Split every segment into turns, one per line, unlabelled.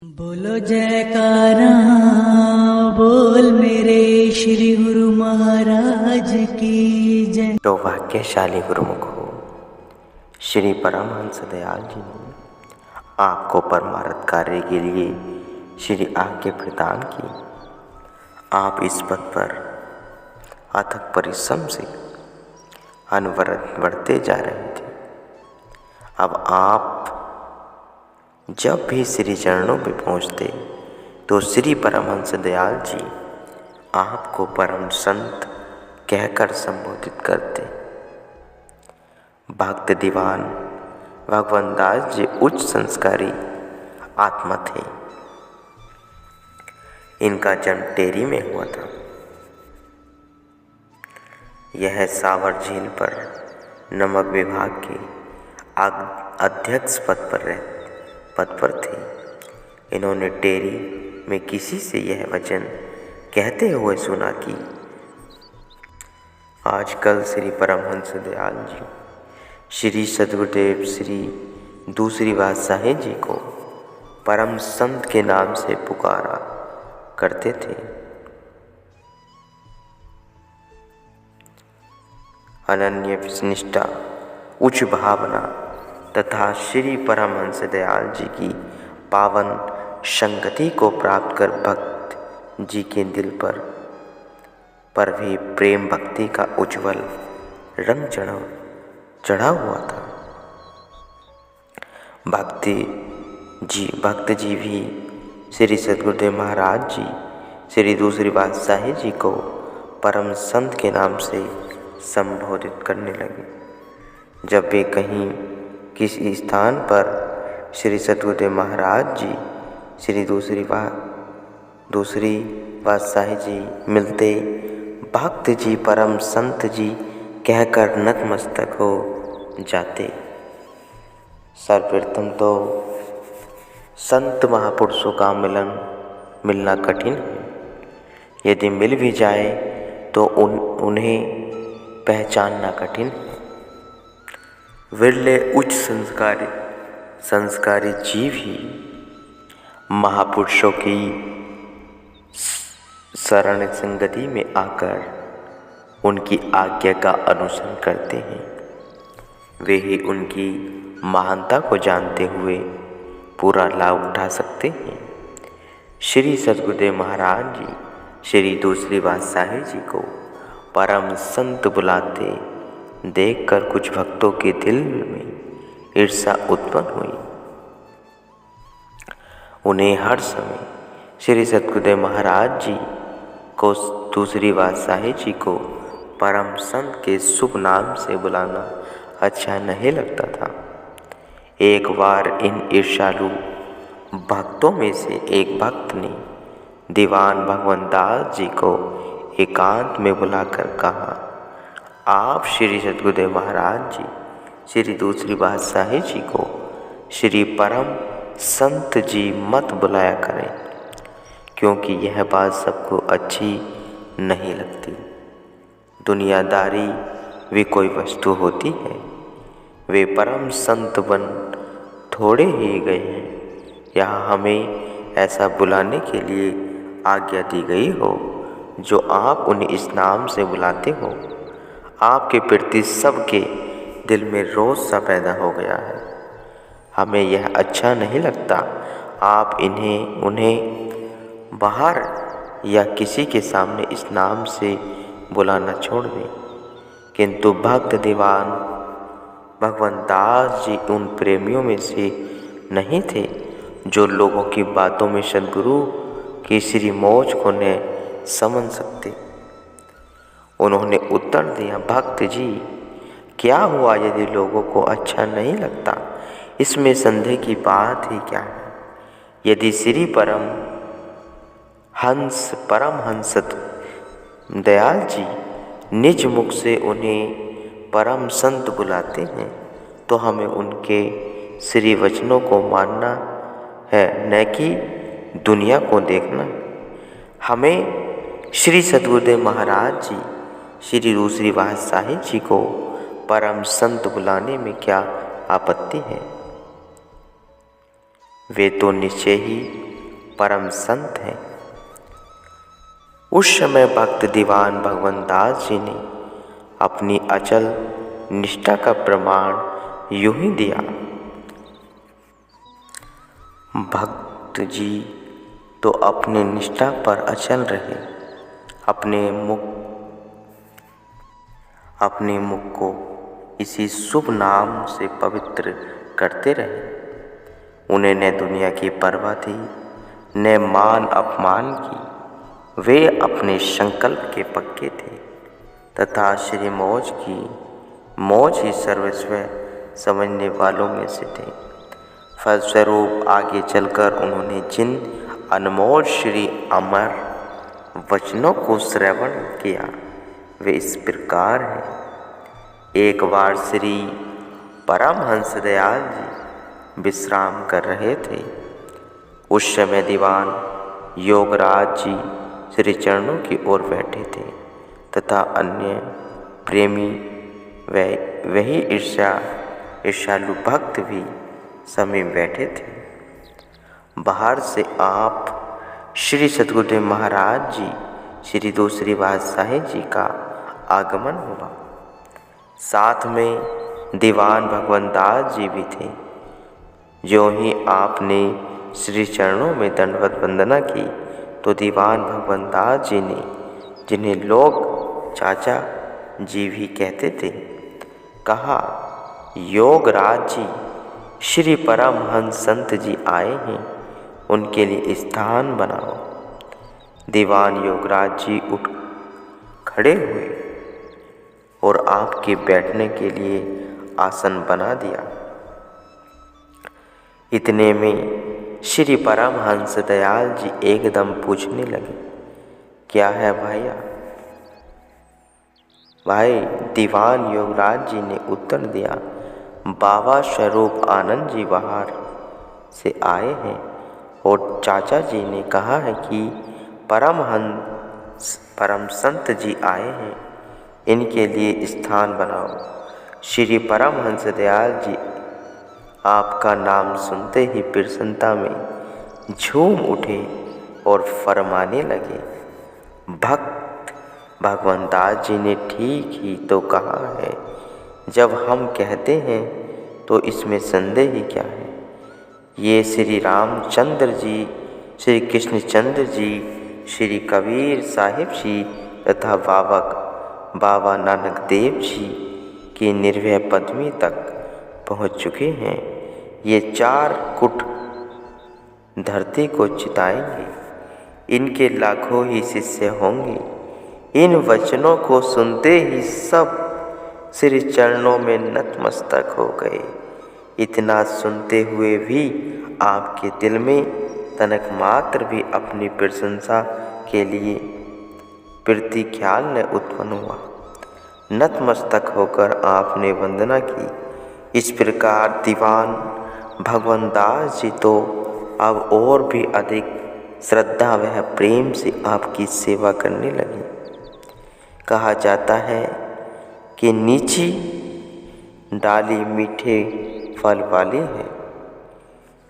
बोलो जयकारा, बोल मेरे श्री गुरु महाराज की जय।
तो भाग्यशाली गुरुमुख हो, श्री परमहंस दयाल जी ने आपको परमार्थ कार्य के लिए श्री आज्ञा प्रदान की। आप इस पद पर अथक परिश्रम से अनवरत बढ़ते जा रहे थे। अब आप जब भी श्री चरणों में पहुँचते तो श्री परमहंस दयाल जी आपको परम संत कहकर संबोधित करते। भक्त दीवान भगवान दास जी उच्च संस्कारी आत्मा थे। इनका जन्म टेरी में हुआ था। यह सावर झील पर नमक विभाग के अध्यक्ष पद पर थे। इन्होंने टेरी में किसी से यह वचन कहते हुए सुना कि आजकल श्री परमहंस दयाल जी श्री सद्गुरुदेव श्री दूसरी बादशाही जी को परम संत के नाम से पुकारा करते थे। अनन्य निष्ठा, उच्च भावना तथा श्री परमहंस दयाल जी की पावन संगति को प्राप्त कर भक्त जी के दिल पर भी प्रेम भक्ति का उज्जवल रंग चढ़ा हुआ था। भक्त जी भी श्री सद्गुरुदेव महाराज जी श्री दूसरी बादशाही जी को परम संत के नाम से संबोधित करने लगे। जब वे कहीं किसी स्थान पर श्री सद्गुरुदेव महाराज जी श्री दूसरी बादशाही जी मिलते, भक्त जी परम संत जी कहकर नतमस्तक हो जाते। सर्वप्रथम तो संत महापुरुषों का मिलना कठिन है। यदि मिल भी जाए तो उन्हें पहचानना कठिन है। विरले उच्च संस्कारी जीव ही महापुरुषों की शरण संगति में आकर उनकी आज्ञा का अनुसरण करते हैं। वे ही उनकी महानता को जानते हुए पूरा लाभ उठा सकते हैं। श्री सद्गुरुदेव महाराज जी श्री दूसरी बादशाही जी को परम संत बुलाते देखकर कुछ भक्तों के दिल में ईर्ष्या उत्पन्न हुई। उन्हें हर समय श्री सद्गुरुदेव महाराज जी को दूसरी बादशाही जी को परम संत के शुभ नाम से बुलाना अच्छा नहीं लगता था। एक बार इन ईर्ष्यालु भक्तों में से एक भक्त ने दीवान भगवान दास जी को एकांत में बुलाकर कहा, आप श्री सद्गुरुदेव महाराज जी श्री दूसरी बादशाही जी को श्री परम संत जी मत बुलाया करें, क्योंकि यह बात सबको अच्छी नहीं लगती। दुनियादारी भी कोई वस्तु होती है। वे परम संत बन थोड़े ही गए हैं। यहाँ हमें ऐसा बुलाने के लिए आज्ञा दी गई हो जो आप उन्हें इस नाम से बुलाते हो। आपके प्रति सबके दिल में रोष सा पैदा हो गया है। हमें यह अच्छा नहीं लगता। आप उन्हें बाहर या किसी के सामने इस नाम से बुलाना छोड़ दें। किंतु भक्त दीवान भगवान दास जी उन प्रेमियों में से नहीं थे जो लोगों की बातों में सद्गुरु की श्री मौज को न समझ सकते। उन्होंने उत्तर दिया, भक्त जी, क्या हुआ यदि लोगों को अच्छा नहीं लगता? इसमें संदेह की बात ही क्या है? यदि श्री परमहंस दयाल जी निज मुख से उन्हें परम संत बुलाते हैं तो हमें उनके श्री वचनों को मानना है, न कि दुनिया को देखना। हमें श्री सद्गुरुदेव महाराज जी श्री दूसरी बादशाही जी को परम संत बुलाने में क्या आपत्ति है? वे तो निश्चय ही परम संत हैं। उस समय भक्त दीवान भगवान दास जी ने अपनी अचल निष्ठा का प्रमाण यूं ही दिया। भक्त जी तो अपने निष्ठा पर अचल रहे, अपने मुख को इसी शुभ नाम से पवित्र करते रहे। उन्हें न दुनिया की परवाह थी, न मान अपमान की। वे अपने संकल्प के पक्के थे तथा श्री मौज ही सर्वस्व समझने वालों में से थे। फलस्वरूप आगे चलकर उन्होंने जिन अनमोल श्री अमर वचनों को श्रवण किया वे इस प्रकार हैं। एक बार श्री परमहंस दयाल जी विश्राम कर रहे थे। उस समय दीवान योगराज जी श्री चरणों की ओर बैठे थे तथा अन्य प्रेमी वही ईर्ष्यालु भक्त भी समीप बैठे थे। बाहर से आप श्री सद्गुरुदेव महाराज जी श्री दूसरी पातशाही जी का आगमन हुआ। साथ में दीवान भगवान दास जी भी थे। जो ही आपने श्री चरणों में दंडवत वंदना की तो दीवान भगवान दास जी ने, जिन्हें लोग चाचा जी भी कहते थे, कहा, योगराज जी श्री परमहंस संत जी आए हैं, उनके लिए स्थान बनाओ। दीवान योगराज जी उठ खड़े हुए और आपके बैठने के लिए आसन बना दिया। इतने में श्री परमहंस दयाल जी एकदम पूछने लगे, क्या है भैया? भाई दीवान योगराज जी ने उत्तर दिया, बाबा स्वरूप आनंद जी बाहर से आए हैं और चाचा जी ने कहा है कि परम संत जी आए हैं, इनके लिए स्थान बनाओ। श्री परमहंस दयाल जी आपका नाम सुनते ही प्रसन्नता में झूम उठे और फरमाने लगे, भक्त भगवान दास जी ने ठीक ही तो कहा है। जब हम कहते हैं तो इसमें संदेह ही क्या है। ये श्री रामचंद्र जी, श्री कृष्णचंद्र जी, श्री कबीर साहिब जी तथा बाबा नानक देव जी की निर्भय पदवी तक पहुँच चुके हैं। ये 4 कुट धरती को चिताएंगे, इनके लाखों ही शिष्य होंगे। इन वचनों को सुनते ही सब श्री चरणों में नतमस्तक हो गए। इतना सुनते हुए भी आपके दिल में तनक मात्र भी अपनी प्रशंसा के लिए प्रति ख्याल न उत्पन्न हुआ। नतमस्तक होकर आपने वंदना की। इस प्रकार दीवान भगवान दास जी तो अब और भी अधिक श्रद्धा व प्रेम से आपकी सेवा करने लगे। कहा जाता है कि नीची डाली मीठे फल वाली है।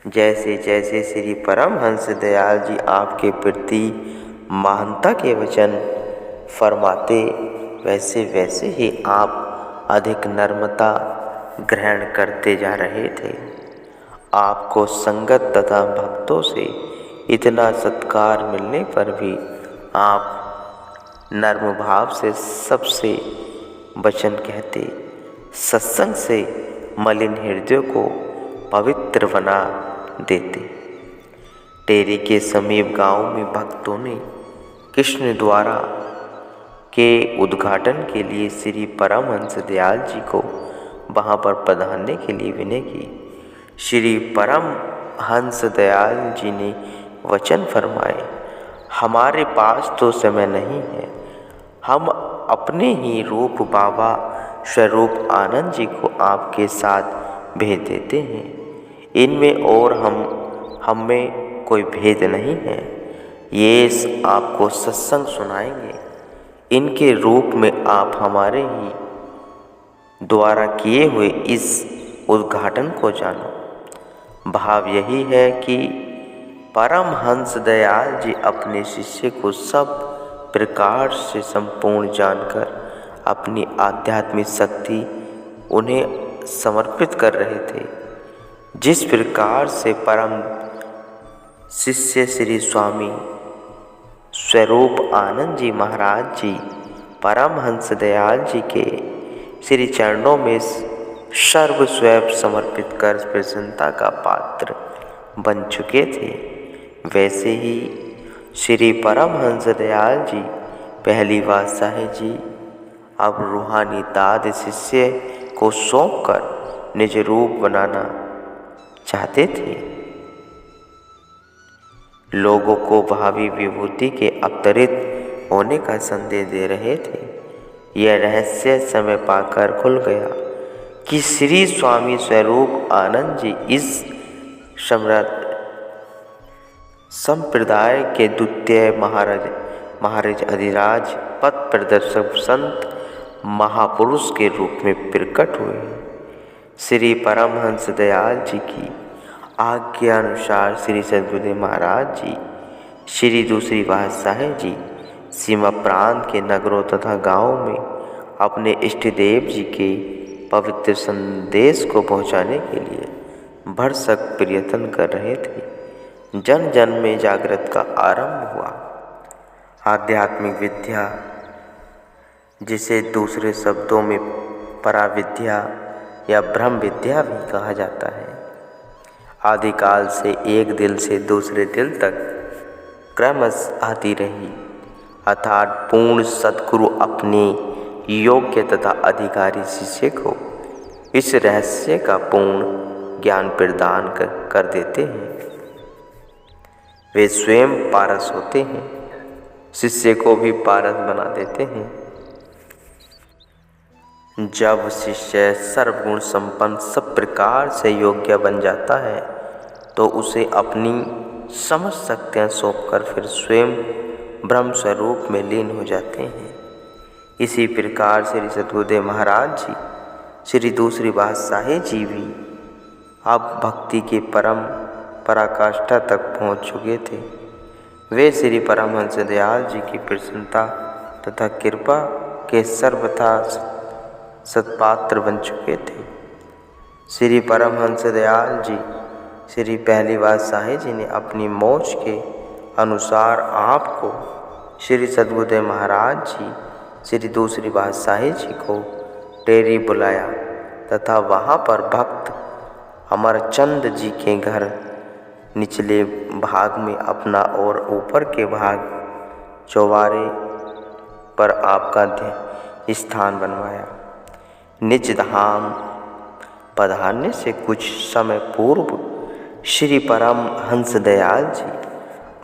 जैसे जैसे श्री परमहंस दयाल जी आपके प्रति महानता के वचन फरमाते वैसे वैसे ही आप अधिक नम्रता ग्रहण करते जा रहे थे। आपको संगत तथा भक्तों से इतना सत्कार मिलने पर भी आप नर्म भाव से सबसे वचन कहते, सत्संग से मलिन हृदय को पवित्र बना देते। टेरी के समीप गांव में भक्तों ने कृष्ण द्वारा के उद्घाटन के लिए श्री परमहंस दयाल जी को वहां पर पधारने के लिए विनय की। श्री परमहंस दयाल जी ने वचन फरमाए, हमारे पास तो समय नहीं है, हम अपने ही रूप बाबा स्वरूप आनंद जी को आपके साथ भेज देते हैं। इनमें और हम में कोई भेद नहीं है। ये आपको सत्संग सुनाएंगे। इनके रूप में आप हमारे ही द्वारा किए हुए इस उद्घाटन को जानो। भाव यही है कि परमहंस दयाल जी अपने शिष्य को सब प्रकार से संपूर्ण जानकर अपनी आध्यात्मिक शक्ति उन्हें समर्पित कर रहे थे। जिस प्रकार से परम शिष्य श्री स्वामी स्वरूप आनंद जी महाराज जी परमहंस दयाल जी के श्री चरणों में सर्व स्वयं समर्पित कर प्रसन्नता का पात्र बन चुके थे, वैसे ही श्री परमहंस दयाल जी पहली बादशाह जी अब रूहानी दाद शिष्य को सौंपकर निज रूप बनाना चाहते थे। लोगों को भावी विभूति के अवतरित होने का संदेश दे रहे थे। यह रहस्य समय पाकर खुल गया कि श्री स्वामी स्वरूप आनंद जी इस संप्रदाय के द्वितीय महाराज अधिराज पथ प्रदर्शक संत महापुरुष के रूप में प्रकट हुए। श्री परमहंस दयाल जी की आज्ञा अनुसार श्री सद्गुरुदेव महाराज जी श्री दूसरी बादशाह जी सीमा प्रांत के नगरों तथा गांवों में अपने इष्ट देव जी के पवित्र संदेश को पहुंचाने के लिए भरसक प्रयत्न कर रहे थे। जन जन में जागृत का आरंभ हुआ। आध्यात्मिक विद्या, जिसे दूसरे शब्दों में पराविद्या या ब्रह्म विद्या भी कहा जाता है, आदिकाल से एक दिल से दूसरे दिल तक क्रमश आती रही, अर्थात पूर्ण सद्गुरु अपने योग्य तथा अधिकारी शिष्य को इस रहस्य का पूर्ण ज्ञान प्रदान कर देते हैं। वे स्वयं पारस होते हैं, शिष्य को भी पारस बना देते हैं। जब शिष्य सर्वगुण संपन्न सब प्रकार से योग्य बन जाता है तो उसे अपनी समस्त शक्तियाँ सौंपकर फिर स्वयं ब्रह्म स्वरूप में लीन हो जाते हैं। इसी प्रकार श्री सद्गुरुदेव महाराज जी श्री दूसरी बादशाह जी भी अब भक्ति की परम पराकाष्ठा तक पहुँच चुके थे। वे श्री परमहंस दयाल जी की प्रसन्नता तथा कृपा के सर्वथा सत्पात्र बन चुके थे। श्री परमहंस दयाल जी श्री पहली बादशाह जी ने अपनी मौज के अनुसार आपको श्री सद्गुरुदेव महाराज जी श्री दूसरी बादशाह जी को टेरी बुलाया तथा वहाँ पर भक्त अमरचंद जी के घर निचले भाग में अपना और ऊपर के भाग चौबारे पर आपका स्थान बनवाया। निज धाम पधारने से कुछ समय पूर्व श्री परमहंस दयाल जी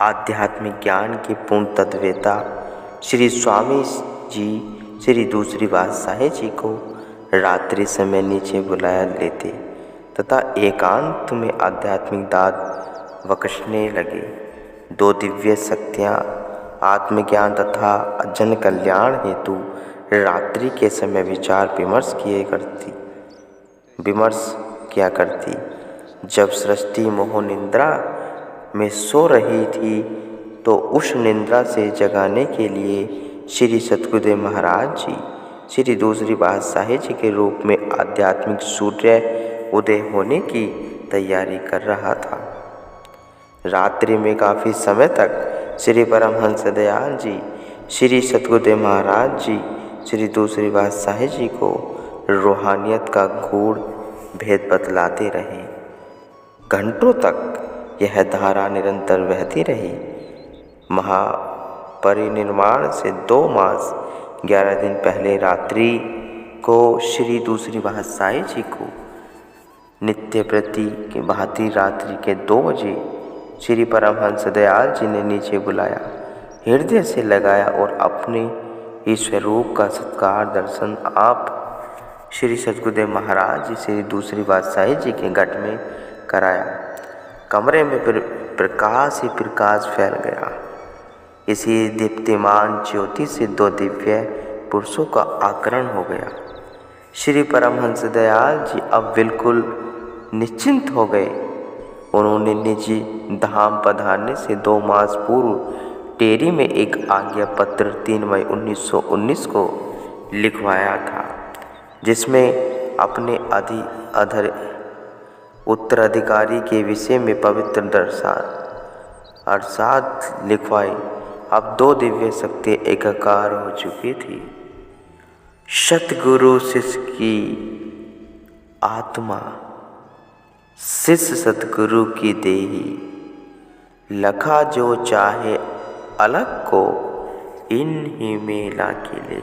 आध्यात्मिक ज्ञान की पूर्ण तत्ववेता श्री स्वामी जी श्री दूसरी बादशाह जी को रात्रि समय नीचे बुलाया लेते तथा एकांत में आध्यात्मिक दाद बख्शने लगे। दो दिव्य शक्तियाँ आत्मज्ञान तथा जन कल्याण हेतु रात्रि के समय विचार विमर्श किया करती। जब सृष्टि मोह निद्रा में सो रही थी तो उस निद्रा से जगाने के लिए श्री सद्गुरुदेव महाराज जी श्री दूसरी बादशाह जी के रूप में आध्यात्मिक सूर्य उदय होने की तैयारी कर रहा था। रात्रि में काफ़ी समय तक श्री परमहंस दयाल जी श्री सद्गुरुदेव महाराज जी श्री दूसरी बादशाह जी को रूहानियत का गूढ़ भेद बतलाते रहे। घंटों तक यह धारा निरंतर बहती रही। महापरिनिर्वाण से 2 मास 11 दिन पहले रात्रि को श्री दूसरी बादशाह जी को नित्य प्रति की भांति रात्रि के 2 बजे श्री परमहंस दयाल जी ने नीचे बुलाया, हृदय से लगाया और अपने ही स्वरूप का सत्कार दर्शन आप श्री सद्गुरुदेव महाराज जी श्री दूसरी बादशाह जी के घट में कराया। कमरे में प्रकाश ही प्रकाश फैल गया। इसी दीप्तिमान ज्योति से 2 दिव्य पुरुषों का आकरण हो गया। श्री परमहंस दयाल जी अब बिल्कुल निश्चिंत हो गए। उन्होंने निजी धाम पधारने से 2 मास पूर्व टेरी में एक आज्ञा पत्र 3 मई 1919 को लिखवाया था, जिसमें अपने उत्तराधिकारी के विषय में पवित्र अरसाद लिखवाई। अब 2 दिव्य शक्ति एकाकार हो चुकी थी। सतगुरु शिष्य की आत्मा, शिष्य सतगुरु की देही, लखा जो चाहे अलग को इन ही में ला के ले।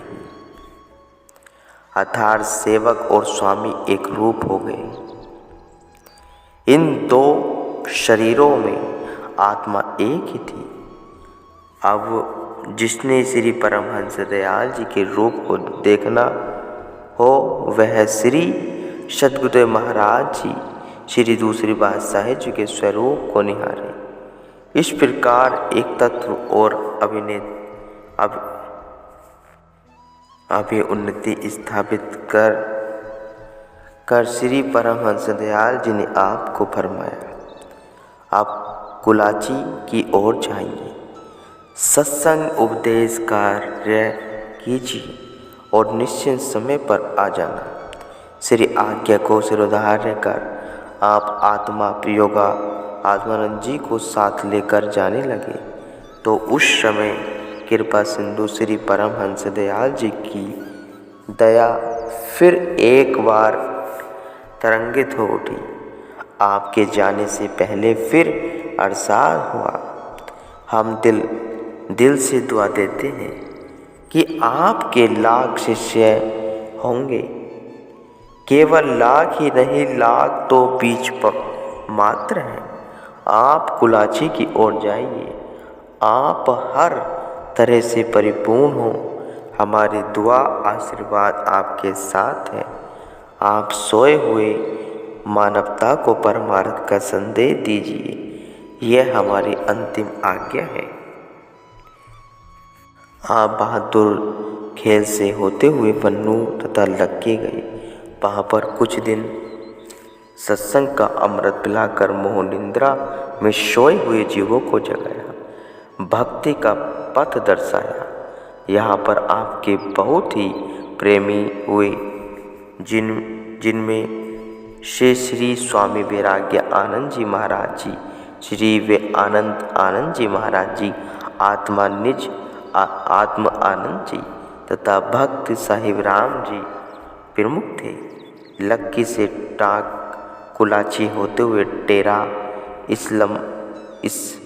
अर्थात सेवक और स्वामी एक रूप हो गए। इन 2 शरीरों में आत्मा एक ही थी। अब जिसने श्री परमहंस दयाल जी के रूप को देखना हो, वह श्री सद्गुरुदेव महाराज जी श्री दूसरी पातशाही जी के स्वरूप को निहारे। इस प्रकार एक तत्व और उन्नति स्थापित कर श्री परमहंस दयाल जी ने आपको फरमाया, आप कुलाची की ओर जाइए, सत्संग उपदेश कार्य कीजिए और निश्चित समय पर आ जाना। श्री आज्ञा को सिरोधार्य कर आप आत्मानंद जी को साथ लेकर जाने लगे, तो उस समय कृपा सिंधु श्री परमहंस दयाल जी की दया फिर एक बार तरंगित हो उठी। आपके जाने से पहले फिर अरसाद हुआ, हम दिल से दुआ देते हैं कि आपके लाख शिष्य होंगे। केवल लाख ही नहीं, लाख तो बीच पर मात्र हैं। आप कुलाची की ओर जाइए, आप हर तरह से परिपूर्ण हो। हमारी दुआ आशीर्वाद आपके साथ है। आप सोए हुए मानवता को परमार्थ का संदेश दीजिए, यह हमारी अंतिम आज्ञा है। आप बहादुर खेल से होते हुए पन्नू तथा लक्के गए। वहाँ पर कुछ दिन सत्संग का अमृत पिलाकर मोह निद्रा में सोए हुए जीवों को जगाया, भक्ति का पथ दर्शाया। यहाँ पर आपके बहुत ही प्रेमी हुए, जिनमें से श्री स्वामी वैराग्य आनंद जी महाराज जी, श्री आनंद जी महाराज जी, आत्म आनंद जी तथा भक्त साहिब राम जी प्रमुख थे। लक्की से टाक कुलाची होते हुए टेरा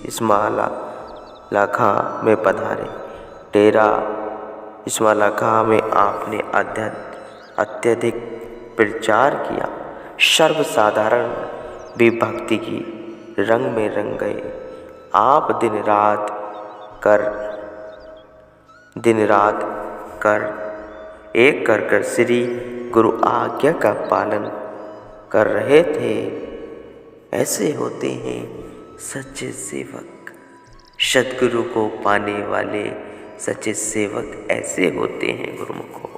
इस्माला लाखा में पधारे। टेरा इस्माला लाखा में आपने अत्यधिक प्रचार किया। सर्वसाधारण भी भक्ति की रंग में रंग गए। आप दिन रात कर एक कर श्री गुरु आज्ञा का पालन कर रहे थे। ऐसे होते हैं सच्चे सेवक। सद्गुरु को पाने वाले सच्चे सेवक ऐसे होते हैं गुरुमुखों।